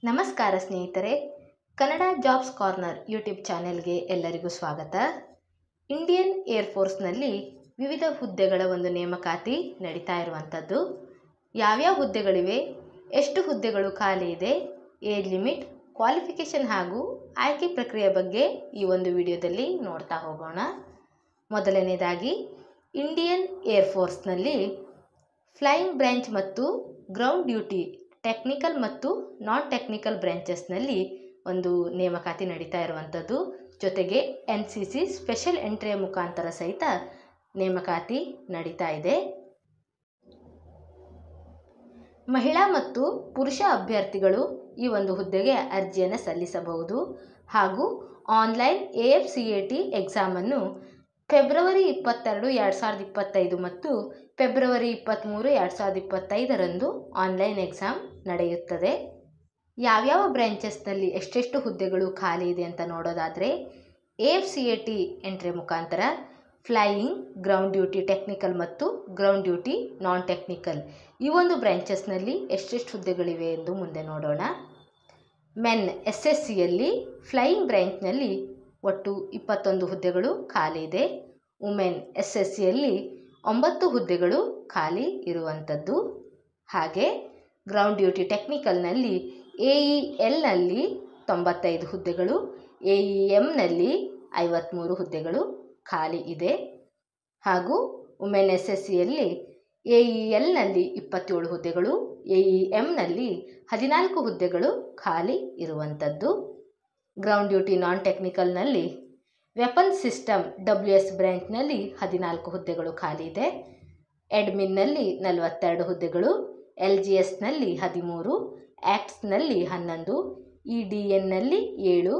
ನಮಸ್ಕಾರ ಸ್ನೇಹಿತರೆ, Kannada jobs corner YouTube ಚಾನೆಲ್ಗೆ ಎಲ್ಲರಿಗೂ ಸ್ವಾಗತ. ಇಂಡಿಯನ್ ಏರ್ಫೋರ್ಸ್ನಲ್ಲಿ ವಿವಿಧ ಹುದ್ದೆಗಳ ಒಂದು ನೇಮಕಾತಿ ನಡೀತಾ ಇರುವಂಥದ್ದು. ಯಾವ್ಯಾವ ಹುದ್ದೆಗಳಿವೆ, ಎಷ್ಟು ಹುದ್ದೆಗಳು ಖಾಲಿ ಇದೆ, ಏಜ್ ಲಿಮಿಟ್, ಕ್ವಾಲಿಫಿಕೇಷನ್ ಹಾಗೂ ಆಯ್ಕೆ ಪ್ರಕ್ರಿಯೆ ಬಗ್ಗೆ ಈ ಒಂದು ವಿಡಿಯೋದಲ್ಲಿ ನೋಡ್ತಾ ಹೋಗೋಣ. ಮೊದಲನೇದಾಗಿ ಇಂಡಿಯನ್ ಏರ್ಫೋರ್ಸ್ನಲ್ಲಿ ಫ್ಲೈಯಿಂಗ್ ಬ್ರಾಂಚ್ ಮತ್ತು ಗ್ರೌಂಡ್ ಡ್ಯೂಟಿ ಟೆಕ್ನಿಕಲ್ ಮತ್ತು ನಾನ್ ಟೆಕ್ನಿಕಲ್ ಬ್ರಾಂಚಸ್ನಲ್ಲಿ ಒಂದು ನೇಮಕಾತಿ ನಡೀತಾ ಇರುವಂಥದ್ದು. ಜೊತೆಗೆ NCC ಸ್ಪೆಷಲ್ ಎಂಟ್ರಿಯ ಮುಖಾಂತರ ಸಹಿತ ನೇಮಕಾತಿ ನಡೀತಾ ಇದೆ. ಮಹಿಳಾ ಮತ್ತು ಪುರುಷ ಅಭ್ಯರ್ಥಿಗಳು ಈ ಒಂದು ಹುದ್ದೆಗೆ ಅರ್ಜಿಯನ್ನು ಸಲ್ಲಿಸಬಹುದು ಹಾಗೂ ಆನ್ಲೈನ್ AFCAT ಎಕ್ಸಾಮನ್ನು ಫೆಬ್ರವರಿ 22, 2025 ಮತ್ತು ಫೆಬ್ರವರಿ 23, 2025 ಆನ್ಲೈನ್ ಎಕ್ಸಾಮ್ ನಡೆಯುತ್ತದೆ. ಯಾವ್ಯಾವ ಬ್ರಾಂಚಸ್ನಲ್ಲಿ ಎಷ್ಟೆಷ್ಟು ಹುದ್ದೆಗಳು ಖಾಲಿ ಇದೆ ಅಂತ ನೋಡೋದಾದರೆ, AFCAT ಎಂಟ್ರಿ ಮುಖಾಂತರ ಫ್ಲೈಯಿಂಗ್, ಗ್ರೌಂಡ್ ಡ್ಯೂಟಿ ಟೆಕ್ನಿಕಲ್ ಮತ್ತು ಗ್ರೌಂಡ್ ಡ್ಯೂಟಿ ನಾನ್ ಟೆಕ್ನಿಕಲ್ ಈ ಒಂದು ಬ್ರಾಂಚಸ್ನಲ್ಲಿ ಎಷ್ಟೆಷ್ಟು ಹುದ್ದೆಗಳಿವೆ ಎಂದು ಮುಂದೆ ನೋಡೋಣ. ಮೆನ್ SSCಯಲ್ಲಿ ಫ್ಲೈಯಿಂಗ್ ಬ್ರಾಂಚ್ನಲ್ಲಿ ಒಟ್ಟು 21 ಹುದ್ದೆಗಳು ಖಾಲಿ ಇದೆ. ವುಮೆನ್ SSCಯಲ್ಲಿ 9 ಹುದ್ದೆಗಳು ಖಾಲಿ ಇರುವಂಥದ್ದು. ಹಾಗೆ ಗ್ರೌಂಡ್ ಡ್ಯೂಟಿ ಟೆಕ್ನಿಕಲ್ನಲ್ಲಿ AELನಲ್ಲಿ 95 ಹುದ್ದೆಗಳು, AEMನಲ್ಲಿ 53 ಹುದ್ದೆಗಳು ಖಾಲಿ ಇದೆ. ಹಾಗೂ ವುಮೆನ್ SSCಯಲ್ಲಿ AELನಲ್ಲಿ 27 ಹುದ್ದೆಗಳು, AEMನಲ್ಲಿ 14 ಹುದ್ದೆಗಳು ಖಾಲಿ ಇರುವಂಥದ್ದು. ಗ್ರೌಂಡ್ ಡ್ಯೂಟಿ ನಾನ್ ಟೆಕ್ನಿಕಲ್ನಲ್ಲಿ ವೆಪನ್ ಸಿಸ್ಟಮ್ WS ಬ್ರಾಂಚ್ನಲ್ಲಿ 14 ಹುದ್ದೆಗಳು ಖಾಲಿ ಇದೆ. ಅಡ್ಮಿನ್ನಲ್ಲಿ 42 ಹುದ್ದೆಗಳು, LGSನಲ್ಲಿ 13, ಆ್ಯಕ್ಟ್ಸ್ನಲ್ಲಿ 11, EDNನಲ್ಲಿ 7,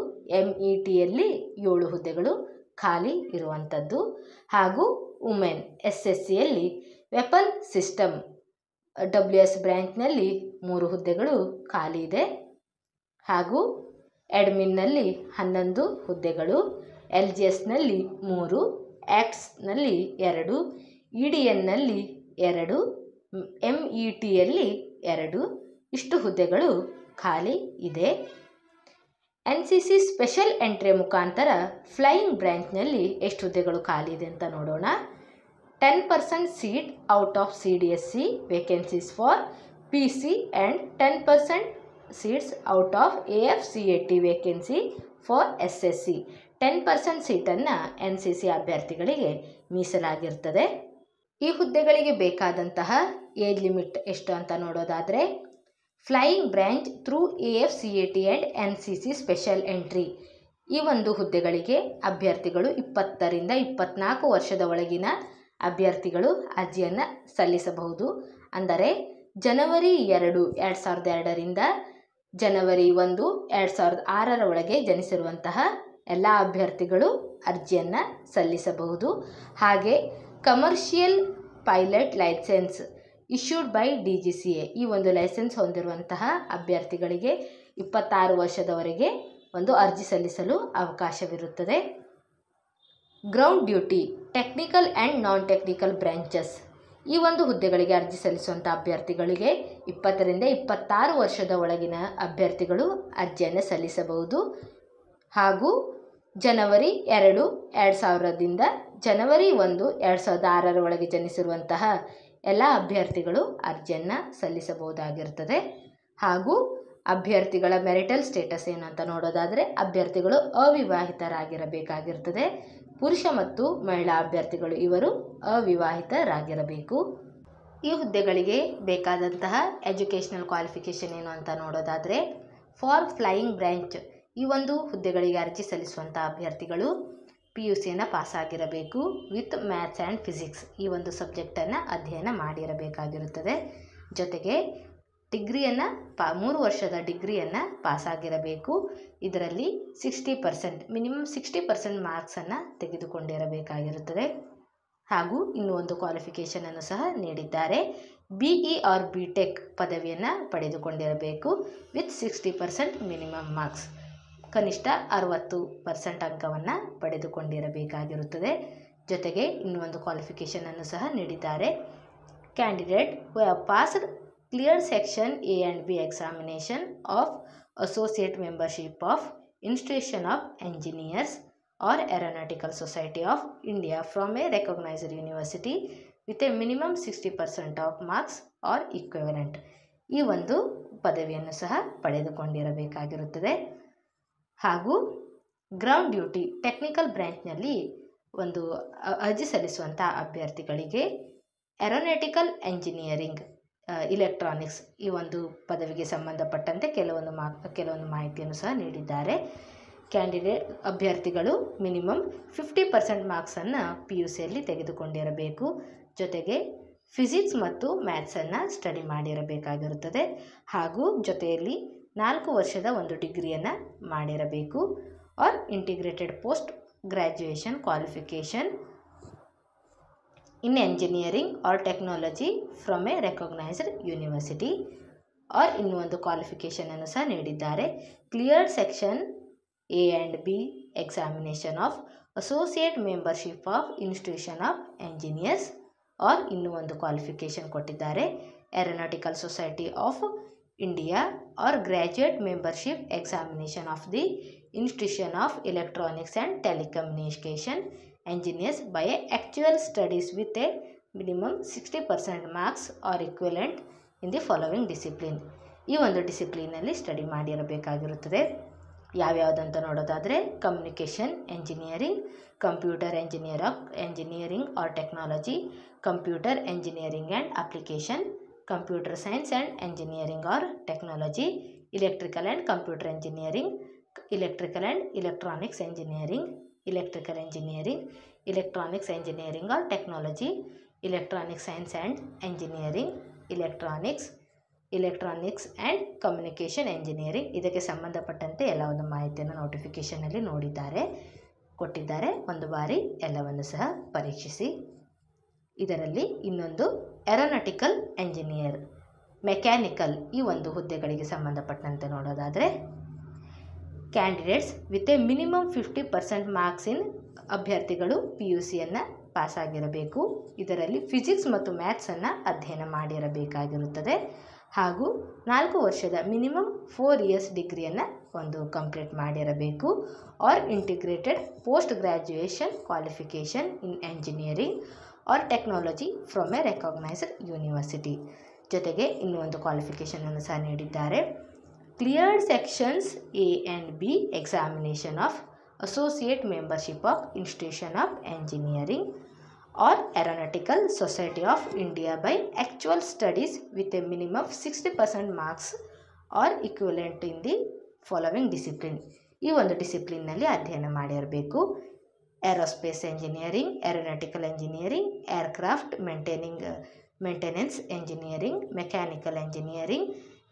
METಯಲ್ಲಿ 7 ಹುದ್ದೆಗಳು ಖಾಲಿ ಇರುವಂಥದ್ದು. ಹಾಗೂ ವುಮೆನ್ SSCಯಲ್ಲಿ ವೆಪನ್ ಸಿಸ್ಟಮ್ WS ಬ್ರಾಂಚ್ನಲ್ಲಿ 3 ಹುದ್ದೆಗಳು ಖಾಲಿ ಇದೆ. ಹಾಗೂ ಅಡ್ಮಿನ್ನಲ್ಲಿ 11 ಹುದ್ದೆಗಳು, LGSನಲ್ಲಿ 3, ಆ್ಯಕ್ಟ್ಸ್ನಲ್ಲಿ 2, EDNನಲ್ಲಿ 2, METಯಲ್ಲಿ 2 ಇಷ್ಟು ಹುದ್ದೆಗಳು ಖಾಲಿ ಇದೆ. NCC ಸ್ಪೆಷಲ್ ಎಂಟ್ರಿ ಮುಖಾಂತರ ಫ್ಲೈಯಿಂಗ್ ಬ್ರಾಂಚ್ನಲ್ಲಿ ಎಷ್ಟು ಹುದ್ದೆಗಳು ಖಾಲಿ ಇದೆ ಅಂತ ನೋಡೋಣ. 10% seat out of CDSC vacancies for PC and 10% seats out of AFCAT vacancy for SSC. 10% ಸೀಟನ್ನು NCC ಅಭ್ಯರ್ಥಿಗಳಿಗೆ ಮೀಸಲಾಗಿರ್ತದೆ. ಈ ಹುದ್ದೆಗಳಿಗೆ ಬೇಕಾದಂತಹ ಏಜ್ ಲಿಮಿಟ್ ಎಷ್ಟು ಅಂತ ನೋಡೋದಾದರೆ, flying branch through AFCAT and NCC special entry ಈ ಒಂದು ಹುದ್ದೆಗಳಿಗೆ ಅಭ್ಯರ್ಥಿಗಳು 20ರಿಂದ 24 ವರ್ಷದ ಒಳಗಿನ ಅಭ್ಯರ್ಥಿಗಳು ಅರ್ಜಿಯನ್ನು ಸಲ್ಲಿಸಬಹುದು. ಅಂದರೆ ಜನವರಿ 2, 2002ರಿಂದ ಜನವರಿ 1, 2006 ಒಳಗೆ ಜನಿಸಿರುವಂತಹ ಎಲ್ಲ ಅಭ್ಯರ್ಥಿಗಳು ಅರ್ಜಿಯನ್ನು ಸಲ್ಲಿಸಬಹುದು. ಹಾಗೆ commercial pilot licence issued by DGCA ಈ ಒಂದು ಲೈಸೆನ್ಸ್ ಹೊಂದಿರುವಂತಹ ಅಭ್ಯರ್ಥಿಗಳಿಗೆ 26 ವರ್ಷದವರೆಗೆ ಒಂದು ಅರ್ಜಿ ಸಲ್ಲಿಸಲು ಅವಕಾಶವಿರುತ್ತದೆ. Ground duty technical and non technical branches ಈ ಒಂದು ಹುದ್ದೆಗಳಿಗೆ ಅರ್ಜಿ ಸಲ್ಲಿಸುವಂಥ ಅಭ್ಯರ್ಥಿಗಳಿಗೆ 20ರಿಂದ 26 ವರ್ಷದ ಒಳಗಿನ ಅಭ್ಯರ್ಥಿಗಳು ಅರ್ಜಿಯನ್ನು ಸಲ್ಲಿಸಬಹುದು. ಹಾಗೂ ಜನವರಿ 2, 2000ದಿಂದ ಜನವರಿ 1, 2006 ಒಳಗೆ ಜನಿಸಿರುವಂತಹ ಎಲ್ಲ ಅಭ್ಯರ್ಥಿಗಳು ಅರ್ಜಿಯನ್ನು ಸಲ್ಲಿಸಬಹುದಾಗಿರ್ತದೆ. ಹಾಗೂ ಅಭ್ಯರ್ಥಿಗಳ ಮೆರಿಟಲ್ ಸ್ಟೇಟಸ್ ಏನು ಅಂತ ನೋಡೋದಾದರೆ, ಅಭ್ಯರ್ಥಿಗಳು ಅವಿವಾಹಿತರಾಗಿರಬೇಕಾಗಿರ್ತದೆ. ಪುರುಷ ಮತ್ತು ಮಹಿಳಾ ಅಭ್ಯರ್ಥಿಗಳು ಇವರು ಅವಿವಾಹಿತರಾಗಿರಬೇಕು. ಈ ಹುದ್ದೆಗಳಿಗೆ ಬೇಕಾದಂತಹ ಎಜುಕೇಷನಲ್ ಕ್ವಾಲಿಫಿಕೇಷನ್ ಏನು ಅಂತ ನೋಡೋದಾದರೆ, ಫಾರ್ ಫ್ಲೈಯಿಂಗ್ ಬ್ರಾಂಚ್ ಈ ಒಂದು ಹುದ್ದೆಗಳಿಗೆ ಅರ್ಜಿ ಸಲ್ಲಿಸುವಂಥ ಅಭ್ಯರ್ಥಿಗಳು PUCಯನ್ನು ಪಾಸಾಗಿರಬೇಕು ವಿತ್ ಮ್ಯಾಥ್ಸ್ ಆ್ಯಂಡ್ ಫಿಸಿಕ್ಸ್ ಈ ಒಂದು ಸಬ್ಜೆಕ್ಟನ್ನು ಅಧ್ಯಯನ ಮಾಡಿರಬೇಕಾಗಿರುತ್ತದೆ. ಜೊತೆಗೆ ಡಿಗ್ರಿಯನ್ನು 3 ವರ್ಷದ ಡಿಗ್ರಿಯನ್ನು ಪಾಸಾಗಿರಬೇಕು. ಇದರಲ್ಲಿ 60% ಮಿನಿಮಮ್ 60% ಮಾರ್ಕ್ಸನ್ನು ತೆಗೆದುಕೊಂಡಿರಬೇಕಾಗಿರುತ್ತದೆ. ಹಾಗೂ ಇನ್ನೂ ಒಂದು ಕ್ವಾಲಿಫಿಕೇಷನನ್ನು ಸಹ ನೀಡಿದ್ದಾರೆ. BE ಆರ್ BTech ಪದವಿಯನ್ನು ಪಡೆದುಕೊಂಡಿರಬೇಕು ವಿತ್ 60% ಮಿನಿಮಮ್ ಮಾರ್ಕ್ಸ್, ಕನಿಷ್ಠ 60% ಅಂಕವನ್ನು ಪಡೆದುಕೊಂಡಿರಬೇಕಾಗಿರುತ್ತದೆ. ಜೊತೆಗೆ ಇನ್ನೂ ಒಂದು ಕ್ವಾಲಿಫಿಕೇಷನನ್ನು ಸಹ ನೀಡಿದ್ದಾರೆ. Candidate who have passed cleared section A and B examination of associate membership of Institution of Engineers or Aeronautical Society of India from a recognized university with a minimum 60% of marks or equivalent. ಈ ಒಂದು ಪದವಿಯನ್ನು ಸಹ ಪಡೆದುಕೊಂಡಿರಬೇಕಾಗಿರುತ್ತದೆ. ಹಾಗೂ ground duty technical ಬ್ರ್ಯಾಂಚ್ನಲ್ಲಿ ಒಂದು ಅರ್ಜಿ ಸಲ್ಲಿಸುವಂಥ ಅಭ್ಯರ್ಥಿಗಳಿಗೆ aeronautical engineering, electronics ಈ ಒಂದು ಪದವಿಗೆ ಸಂಬಂಧಪಟ್ಟಂತೆ ಕೆಲವೊಂದು ಮಾಹಿತಿಯನ್ನು ಸಹ ನೀಡಿದ್ದಾರೆ. ಅಭ್ಯರ್ಥಿಗಳು ಮಿನಿಮಮ್ 50% ಮಾರ್ಕ್ಸನ್ನು PUCಯಲ್ಲಿ ತೆಗೆದುಕೊಂಡಿರಬೇಕು. ಜೊತೆಗೆ ಫಿಸಿಕ್ಸ್ ಮತ್ತು ಮ್ಯಾಥ್ಸನ್ನು ಸ್ಟಡಿ ಮಾಡಿರಬೇಕಾಗಿರುತ್ತದೆ. ಹಾಗೂ ಜೊತೆಯಲ್ಲಿ 4 ವರ್ಷದ ಒಂದು ಡಿಗ್ರಿಯನ್ನು ಮಾಡಿರಬೇಕು. Or integrated post graduation qualification in engineering or technology from a recognised university or ಇನ್ನೂ ಒಂದು ಕ್ವಾಲಿಫಿಕೇಷನನ್ನು ಸಹ ನೀಡಿದ್ದಾರೆ. Cleared section A and B examination of associate membership of institution of engineers or ಇನ್ನೂ ಒಂದು ಕ್ವಾಲಿಫಿಕೇಷನ್ ಕೊಟ್ಟಿದ್ದಾರೆ. Aeronautical society of India or graduate membership examination of the institution of electronics and telecommunication engineers by actual studies with a minimum 60% marks or equivalent in the following discipline. ಈ ಒಂದು ಡಿಸಿಪ್ಲಿನಲ್ಲಿ study ಮಾಡಿರಬೇಕಾಗಿರುತ್ತದೆ. ಯಾವ್ಯಾವುದಂತ ನೋಡೋದಾದರೆ communication engineering, computer engineering or technology, computer engineering and application, computer science and engineering or technology, electrical and computer engineering, electrical and electronics engineering, electrical engineering, electronics engineering or technology, electronic science and engineering, electronics and communication engineering. ಇದಕ್ಕೆ ಸಂಬಂಧಪಟ್ಟಂತೆ ಎಲ್ಲ ಒಂದು ಮಾಹಿತಿಯನ್ನು ನೋಟಿಫಿಕೇಷನಲ್ಲಿ ಕೊಟ್ಟಿದ್ದಾರೆ. ಒಂದು ಬಾರಿ ಎಲ್ಲವನ್ನು ಸಹ ಪರೀಕ್ಷಿಸಿ. ಇದರಲ್ಲಿ ಇನ್ನೊಂದು ಏರೋನಾಟಿಕಲ್ ಎಂಜಿನಿಯರ್, ಮೆಕ್ಯಾನಿಕಲ್ ಈ ಒಂದು ಹುದ್ದೆಗಳಿಗೆ ಸಂಬಂಧಪಟ್ಟಂತೆ ನೋಡೋದಾದರೆ candidates with a minimum 50% marks in ಅಭ್ಯರ್ಥಿಗಳು PUCಯನ್ನು ಪಾಸಾಗಿರಬೇಕು. ಇದರಲ್ಲಿ ಫಿಸಿಕ್ಸ್ ಮತ್ತು ಮ್ಯಾಥ್ಸನ್ನು ಅಧ್ಯಯನ ಮಾಡಿರಬೇಕಾಗಿರುತ್ತದೆ. ಹಾಗೂ 4 ವರ್ಷದ ಮಿನಿಮಮ್ 4 ಇಯರ್ಸ್ ಡಿಗ್ರಿಯನ್ನು ಒಂದು ಕಂಪ್ಲೀಟ್ ಮಾಡಿರಬೇಕು. Or integrated post graduation qualification in engineering or technology from a recognised university. ಜೊತೆಗೆ ಇನ್ನೂ ಒಂದು ಕ್ವಾಲಿಫಿಕೇಷನನ್ನು ಸಹ ನೀಡಿದ್ದಾರೆ. Cleared sections A and B examination of associate membership of Institution of Engineering or Aeronautical Society of India by actual studies with a minimum of 60% marks or equivalent in the following discipline. ಈ ಒಂದು ಡಿಸಿಪ್ಲಿನ್ನಲ್ಲಿ ಅಧ್ಯಯನ ಮಾಡಿರಬೇಕು. Aerospace engineering, aeronautical engineering, aircraft maintenance engineering,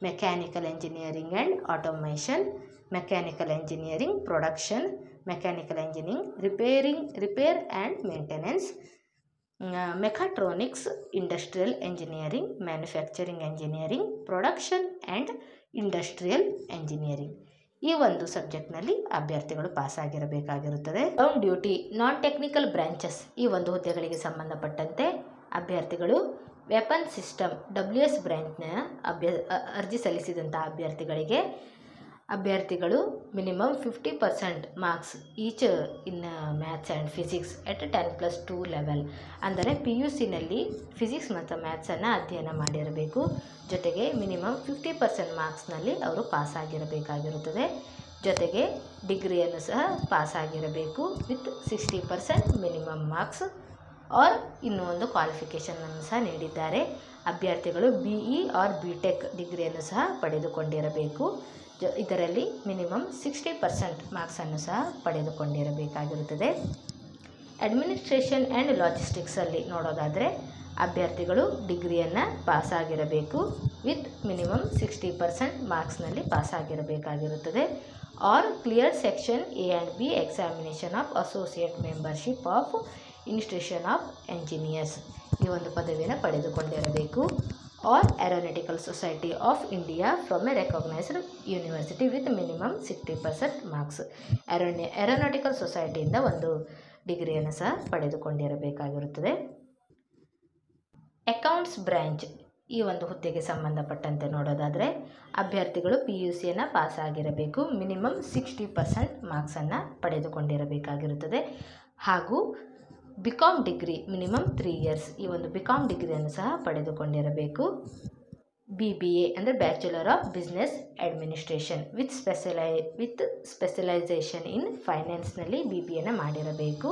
mechanical engineering and automation, mechanical engineering production, mechanical engineering repair and maintenance, mechatronics, industrial engineering, manufacturing engineering, production and industrial engineering. ಈ ಒಂದು ಸಬ್ಜೆಕ್ಟ್ನಲ್ಲಿ ಅಭ್ಯರ್ಥಿಗಳು ಪಾಸಾಗಿರಬೇಕಾಗಿರುತ್ತದೆ. Ground duty non technical branches ಈ ಒಂದು ಹುದ್ದೆಗಳಿಗೆ ಸಂಬಂಧಪಟ್ಟಂತೆ ಅಭ್ಯರ್ಥಿಗಳು ವೆಪನ್ ಸಿಸ್ಟಮ್ WS ಬ್ರ್ಯಾಂಚ್ನ ಅರ್ಜಿ ಸಲ್ಲಿಸಿದಂಥ ಅಭ್ಯರ್ಥಿಗಳು minimum 50% marks each in maths and physics at 10+2 level, ಅಂದರೆ PUCನಲ್ಲಿ ಫಿಸಿಕ್ಸ್ ಮತ್ತು ಮ್ಯಾಥ್ಸನ್ನು ಅಧ್ಯಯನ ಮಾಡಿರಬೇಕು. ಜೊತೆಗೆ ಮಿನಿಮಮ್ 50% ಮಾರ್ಕ್ಸ್ನಲ್ಲಿ ಅವರು ಪಾಸಾಗಿರಬೇಕಾಗಿರುತ್ತದೆ. ಜೊತೆಗೆ ಡಿಗ್ರಿಯನ್ನು ಸಹ ಪಾಸಾಗಿರಬೇಕು ವಿತ್ 60% ಮಿನಿಮಮ್ ಮಾರ್ಕ್ಸ್ ಆರ್ ಇನ್ನೂ ಒಂದು ಕ್ವಾಲಿಫಿಕೇಷನನ್ನು ಸಹ ನೀಡಿದ್ದಾರೆ. ಅಭ್ಯರ್ಥಿಗಳು BE ಆರ್ BTech ಡಿಗ್ರಿಯನ್ನು ಸಹ ಪಡೆದುಕೊಂಡಿರಬೇಕು. ಇದರಲ್ಲಿ ಮಿನಿಮಮ್ 60% ಮಾರ್ಕ್ಸನ್ನು ಸಹ ಪಡೆದುಕೊಂಡಿರಬೇಕಾಗಿರುತ್ತದೆ. ಅಡ್ಮಿನಿಸ್ಟ್ರೇಷನ್ ಆ್ಯಂಡ್ ಲಾಜಿಸ್ಟಿಕ್ಸಲ್ಲಿ ನೋಡೋದಾದರೆ ಅಭ್ಯರ್ಥಿಗಳು ಡಿಗ್ರಿಯನ್ನು ಪಾಸಾಗಿರಬೇಕು ವಿತ್ ಮಿನಿಮಮ್ 60% ಮಾರ್ಕ್ಸ್ನಲ್ಲಿ ಪಾಸಾಗಿರಬೇಕಾಗಿರುತ್ತದೆ. Or clear section A and B examination of associate membership of institution of engineers ಈ ಒಂದು ಪದವಿಯನ್ನು ಪಡೆದುಕೊಂಡಿರಬೇಕು. Or aeronautical society of India from a recognised university with minimum 60% marks. Aeronautical ಸೊಸೈಟಿಯಿಂದ ಒಂದು ಡಿಗ್ರಿಯನ್ನು ಸಹ ಪಡೆದುಕೊಂಡಿರಬೇಕಾಗಿರುತ್ತದೆ. ಅಕೌಂಟ್ಸ್ ಬ್ರ್ಯಾಂಚ್ ಈ ಒಂದು ಹುದ್ದೆಗೆ ಸಂಬಂಧಪಟ್ಟಂತೆ ನೋಡೋದಾದರೆ ಅಭ್ಯರ್ಥಿಗಳು PUCಯನ್ನು ಪಾಸ್ ಆಗಿರಬೇಕು, ಮಿನಿಮಮ್ 60% ಮಾರ್ಕ್ಸನ್ನು ಪಡೆದುಕೊಂಡಿರಬೇಕಾಗಿರುತ್ತದೆ. ಹಾಗೂ BCom ಡಿಗ್ರಿ ಮಿನಿಮಮ್ 3 ಇಯರ್ಸ್, ಈ ಒಂದು BCom ಡಿಗ್ರಿಯನ್ನು ಸಹ ಪಡೆದುಕೊಂಡಿರಬೇಕು. BBA ಅಂದರೆ bachelor of business administration with specialisation in ಫೈನಾನ್ಸ್ನಲ್ಲಿ BBAನ ಮಾಡಿರಬೇಕು.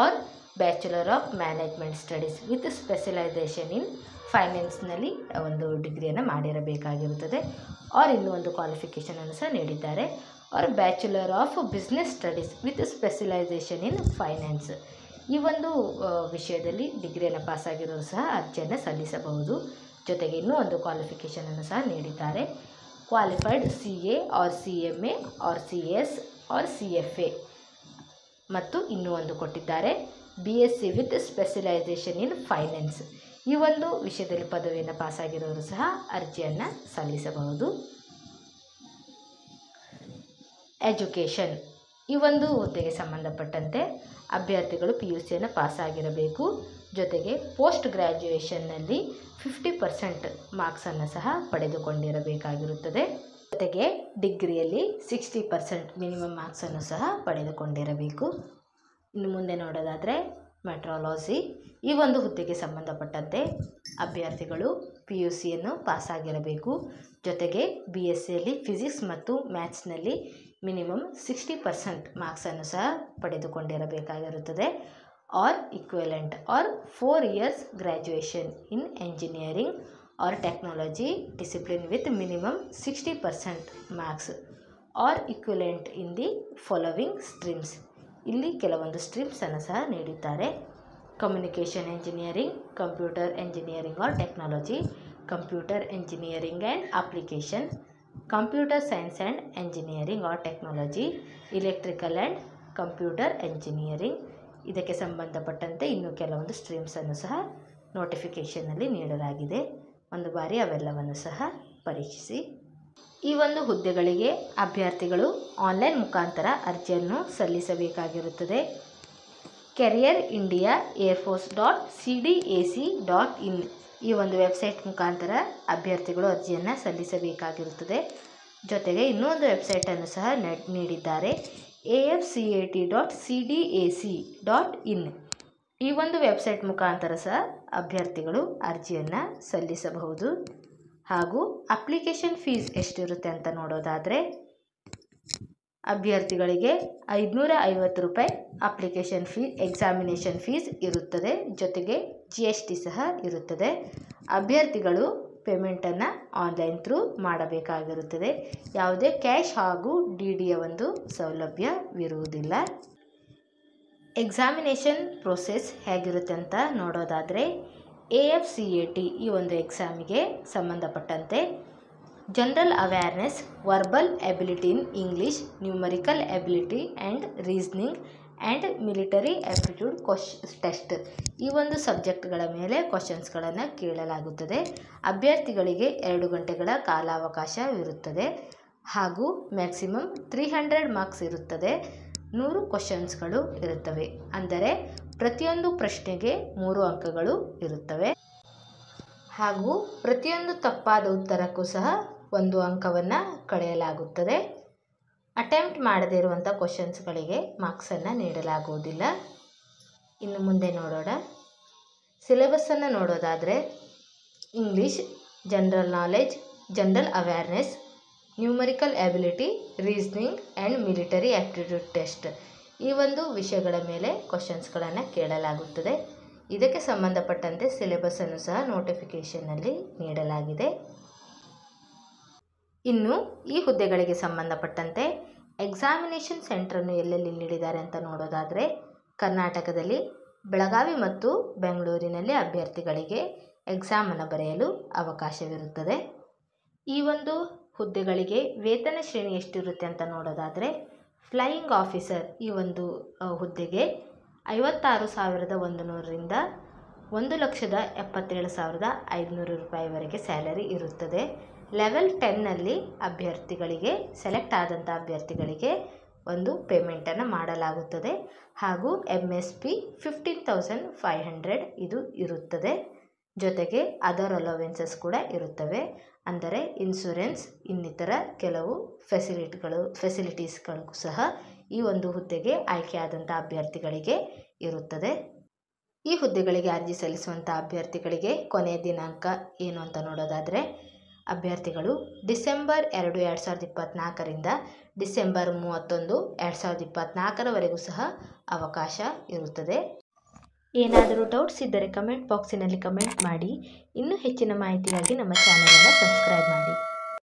Or bachelor of management studies with specialisation in ಫೈನಾನ್ಸ್ನಲ್ಲಿ ಒಂದು ಡಿಗ್ರಿಯನ್ನು ಮಾಡಿರಬೇಕಾಗಿರುತ್ತದೆ. ಆರ್ ಇನ್ನೂ ಒಂದು ಕ್ವಾಲಿಫಿಕೇಷನನ್ನು ಸಹ ನೀಡಿದ್ದಾರೆ, or bachelor of business studies with specialisation in finance. ಈ ಒಂದು ವಿಷಯದಲ್ಲಿ ಡಿಗ್ರಿಯನ್ನು ಪಾಸಾಗಿರೋರು ಸಹ ಅರ್ಜಿಯನ್ನು ಸಲ್ಲಿಸಬಹುದು. ಜೊತೆಗೆ ಇನ್ನೂ ಒಂದು ಕ್ವಾಲಿಫಿಕೇಷನನ್ನು ಸಹ ನೀಡಿದ್ದಾರೆ, qualified CA or CMA or CS or CFA. ಮತ್ತು ಇನ್ನೂ ಒಂದು ಕೊಟ್ಟಿದ್ದಾರೆ, BSc with specialisation in finance. ಈ ಒಂದು ವಿಷಯದಲ್ಲಿ ಪದವಿಯನ್ನು ಪಾಸಾಗಿರೋರು ಸಹ ಅರ್ಜಿಯನ್ನು ಸಲ್ಲಿಸಬಹುದು. ಎಜುಕೇಷನ್, ಈ ಒಂದು ಹುದ್ದೆಗೆ ಸಂಬಂಧಪಟ್ಟಂತೆ ಅಭ್ಯರ್ಥಿಗಳು PUCಯನ್ನು ಪಾಸಾಗಿರಬೇಕು. ಜೊತೆಗೆ ಪೋಸ್ಟ್ ಗ್ರ್ಯಾಜುಯೇಷನ್ನಲ್ಲಿ 50% ಮಾರ್ಕ್ಸನ್ನು ಸಹ ಪಡೆದುಕೊಂಡಿರಬೇಕಾಗಿರುತ್ತದೆ. ಜೊತೆಗೆ ಡಿಗ್ರಿಯಲ್ಲಿ 60% ಮಿನಿಮಮ್ ಮಾರ್ಕ್ಸನ್ನು ಸಹ ಪಡೆದುಕೊಂಡಿರಬೇಕು. ಇನ್ನು ಮುಂದೆ ನೋಡೋದಾದರೆ ಮೆಟ್ರಾಲಜಿ, ಈ ಒಂದು ಹುದ್ದೆಗೆ ಸಂಬಂಧಪಟ್ಟಂತೆ ಅಭ್ಯರ್ಥಿಗಳು PUCಯನ್ನು ಪಾಸಾಗಿರಬೇಕು. ಜೊತೆಗೆ BScಯಲ್ಲಿ ಫಿಸಿಕ್ಸ್ ಮತ್ತು ಮ್ಯಾಥ್ಸ್ನಲ್ಲಿ ಮಿನಿಮಮ್ 60% ಮಾರ್ಕ್ಸನ್ನು ಸಹ ಪಡೆದುಕೊಂಡಿರಬೇಕಾಗಿರುತ್ತದೆ. Or equivalent or 4 years graduation in engineering or technology discipline with minimum 60% marks or equivalent in the following streams. ಇಲ್ಲಿ ಕೆಲವೊಂದು ಸ್ಟ್ರೀಮ್ಸನ್ನು ಸಹ ನೀಡಿದ್ದಾರೆ, communication engineering, computer engineering or technology, computer engineering and application, computer science and engineering or technology, electrical and computer engineering. ಇದಕ್ಕೆ ಸಂಬಂಧಪಟ್ಟಂತೆ ಇನ್ನೂ ಕೆಲವೊಂದು ಸ್ಟ್ರೀಮ್ಸನ್ನು ಸಹ ನೋಟಿಫಿಕೇಷನ್ನಲ್ಲಿ ನೀಡಲಾಗಿದೆ. ಒಂದು ಬಾರಿ ಅವೆಲ್ಲವನ್ನು ಸಹ ಪರೀಕ್ಷಿಸಿ. ಈ ಒಂದು ಹುದ್ದೆಗಳಿಗೆ ಅಭ್ಯರ್ಥಿಗಳು ಆನ್ಲೈನ್ ಮುಖಾಂತರ ಅರ್ಜಿಯನ್ನು ಸಲ್ಲಿಸಬೇಕಾಗಿರುತ್ತದೆ. ಕೆರಿಯರ್ ಇಂಡಿಯಾ airforce.cdac.in ಈ ಒಂದು ವೆಬ್ಸೈಟ್ ಮುಖಾಂತರ ಅಭ್ಯರ್ಥಿಗಳು ಅರ್ಜಿಯನ್ನು ಸಲ್ಲಿಸಬೇಕಾಗಿರುತ್ತದೆ. ಜೊತೆಗೆ ಇನ್ನೂ ಒಂದು ವೆಬ್ಸೈಟನ್ನು ಸಹ ನೀಡಿದ್ದಾರೆ, afcat.cdac.in. ಈ ಒಂದು ವೆಬ್ಸೈಟ್ ಮುಖಾಂತರ ಸಹ ಅಭ್ಯರ್ಥಿಗಳು ಅರ್ಜಿಯನ್ನು ಸಲ್ಲಿಸಬಹುದು. ಹಾಗೂ ಅಪ್ಲಿಕೇಶನ್ ಫೀಸ್ ಎಷ್ಟಿರುತ್ತೆ ಅಂತ ನೋಡೋದಾದರೆ ಅಭ್ಯರ್ಥಿಗಳಿಗೆ 550 ರೂಪಾಯಿ ಅಪ್ಲಿಕೇಶನ್ ಎಕ್ಸಾಮಿನೇಷನ್ ಫೀಸ್ ಇರುತ್ತದೆ. ಜೊತೆಗೆ GST ಸಹ ಇರುತ್ತದೆ. ಅಭ್ಯರ್ಥಿಗಳು ಪೇಮೆಂಟನ್ನು ಆನ್ಲೈನ್ ಥ್ರೂ ಮಾಡಬೇಕಾಗಿರುತ್ತದೆ. ಯಾವುದೇ ಕ್ಯಾಶ್ ಹಾಗೂ DDಯ ಒಂದು ಸೌಲಭ್ಯವಿರುವುದಿಲ್ಲ. ಎಕ್ಸಾಮಿನೇಷನ್ ಪ್ರೋಸೆಸ್ ಹೇಗಿರುತ್ತೆ ಅಂತ ನೋಡೋದಾದರೆ AFCAT ಈ ಒಂದು ಎಕ್ಸಾಮಿಗೆ ಸಂಬಂಧಪಟ್ಟಂತೆ general awareness, verbal ability in English, numerical ability and reasoning and military aptitude test ಈ ಒಂದು ಸಬ್ಜೆಕ್ಟ್ಗಳ ಮೇಲೆ ಕ್ವಶನ್ಸ್ಗಳನ್ನು ಕೇಳಲಾಗುತ್ತದೆ. ಅಭ್ಯರ್ಥಿಗಳಿಗೆ 2 ಗಂಟೆಗಳ ಕಾಲಾವಕಾಶವಿರುತ್ತದೆ ಹಾಗೂ ಮ್ಯಾಕ್ಸಿಮಮ್ 300 ಮಾರ್ಕ್ಸ್ ಇರುತ್ತದೆ. 100 ಕ್ವಶನ್ಸ್ಗಳು ಇರುತ್ತವೆ. ಅಂದರೆ ಪ್ರತಿಯೊಂದು ಪ್ರಶ್ನೆಗೆ 3 ಅಂಕಗಳು ಇರುತ್ತವೆ ಹಾಗೂ ಪ್ರತಿಯೊಂದು ತಪ್ಪಾದ ಉತ್ತರಕ್ಕೂ ಸಹ 1 ಅಂಕವನ್ನು ಕಳೆಯಲಾಗುತ್ತದೆ. ಅಟೆಂಪ್ಟ್ ಮಾಡದೇ ಇರುವಂಥ ಕ್ವಶನ್ಸ್ಗಳಿಗೆ ಮಾರ್ಕ್ಸನ್ನು ನೀಡಲಾಗುವುದಿಲ್ಲ. ಇನ್ನು ಮುಂದೆ ನೋಡೋಣ. ಸಿಲೆಬಸ್ಸನ್ನು ನೋಡೋದಾದರೆ English, general knowledge, general awareness, numerical ability, reasoning and military aptitude test ಈ ಒಂದು ವಿಷಯಗಳ ಮೇಲೆ ಕ್ವಶನ್ಸ್ಗಳನ್ನು ಕೇಳಲಾಗುತ್ತದೆ. ಇದಕ್ಕೆ ಸಂಬಂಧಪಟ್ಟಂತೆ ಸಿಲೆಬಸ್ಸನ್ನು ಸಹ ನೋಟಿಫಿಕೇಷನ್ನಲ್ಲಿ ನೀಡಲಾಗಿದೆ. ಇನ್ನು ಈ ಹುದ್ದೆಗಳಿಗೆ ಸಂಬಂಧಪಟ್ಟಂತೆ ಎಕ್ಸಾಮಿನೇಷನ್ ಸೆಂಟ್ರನ್ನು ಎಲ್ಲೆಲ್ಲಿ ನೀಡಿದ್ದಾರೆ ಅಂತ ನೋಡೋದಾದರೆ ಕರ್ನಾಟಕದಲ್ಲಿ ಬೆಳಗಾವಿ ಮತ್ತು ಬೆಂಗಳೂರಿನಲ್ಲಿ ಅಭ್ಯರ್ಥಿಗಳಿಗೆ ಎಕ್ಸಾಮನ್ನು ಬರೆಯಲು ಅವಕಾಶವಿರುತ್ತದೆ. ಈ ಒಂದು ಹುದ್ದೆಗಳಿಗೆ ವೇತನ ಶ್ರೇಣಿ ಎಷ್ಟಿರುತ್ತೆ ಅಂತ ನೋಡೋದಾದರೆ ಫ್ಲೈಯಿಂಗ್ ಆಫೀಸರ್ ಈ ಒಂದು ಹುದ್ದೆಗೆ 56,100ರಿಂದ 1,77,500 ರೂಪಾಯಿವರೆಗೆ ಸ್ಯಾಲರಿ ಇರುತ್ತದೆ. ಲೆವೆಲ್ 10ನಲ್ಲಿ ಅಭ್ಯರ್ಥಿಗಳಿಗೆ ಸೆಲೆಕ್ಟ್ ಆದಂಥ ಅಭ್ಯರ್ಥಿಗಳಿಗೆ ಒಂದು ಪೇಮೆಂಟನ್ನು ಮಾಡಲಾಗುತ್ತದೆ ಹಾಗೂ MSP 15,500 ಇದು ಇರುತ್ತದೆ. ಜೊತೆಗೆ ಅದರ್ ಅಲವೆನ್ಸಸ್ ಕೂಡ ಇರುತ್ತವೆ. ಅಂದರೆ ಇನ್ಶೂರೆನ್ಸ್ ಇನ್ನಿತರ ಕೆಲವು ಫೆಸಿಲಿಟೀಸ್ಗಳು ಸಹ ಈ ಒಂದು ಹುದ್ದೆಗೆ ಆಯ್ಕೆಯಾದಂಥ ಅಭ್ಯರ್ಥಿಗಳಿಗೆ ಇರುತ್ತದೆ. ಈ ಹುದ್ದೆಗಳಿಗೆ ಅರ್ಜಿ ಸಲ್ಲಿಸುವಂಥ ಅಭ್ಯರ್ಥಿಗಳಿಗೆ ಕೊನೆಯ ದಿನಾಂಕ ಏನು ಅಂತ ನೋಡೋದಾದರೆ ಅಭ್ಯರ್ಥಿಗಳು ಡಿಸೆಂಬರ್ 2, 2024ರಿಂದ ಡಿಸೆಂಬರ್ 31, 2024ರವರೆಗೂ ಸಹ ಅವಕಾಶ ಇರುತ್ತದೆ. ಏನಾದರೂ ಡೌಟ್ಸ್ ಇದ್ದರೆ ಕಮೆಂಟ್ ಬಾಕ್ಸಿನಲ್ಲಿ ಕಮೆಂಟ್ ಮಾಡಿ. ಇನ್ನೂ ಹೆಚ್ಚಿನ ಮಾಹಿತಿಗಾಗಿ ನಮ್ಮ ಚಾನಲನ್ನು ಸಬ್ಸ್ಕ್ರೈಬ್ ಮಾಡಿ.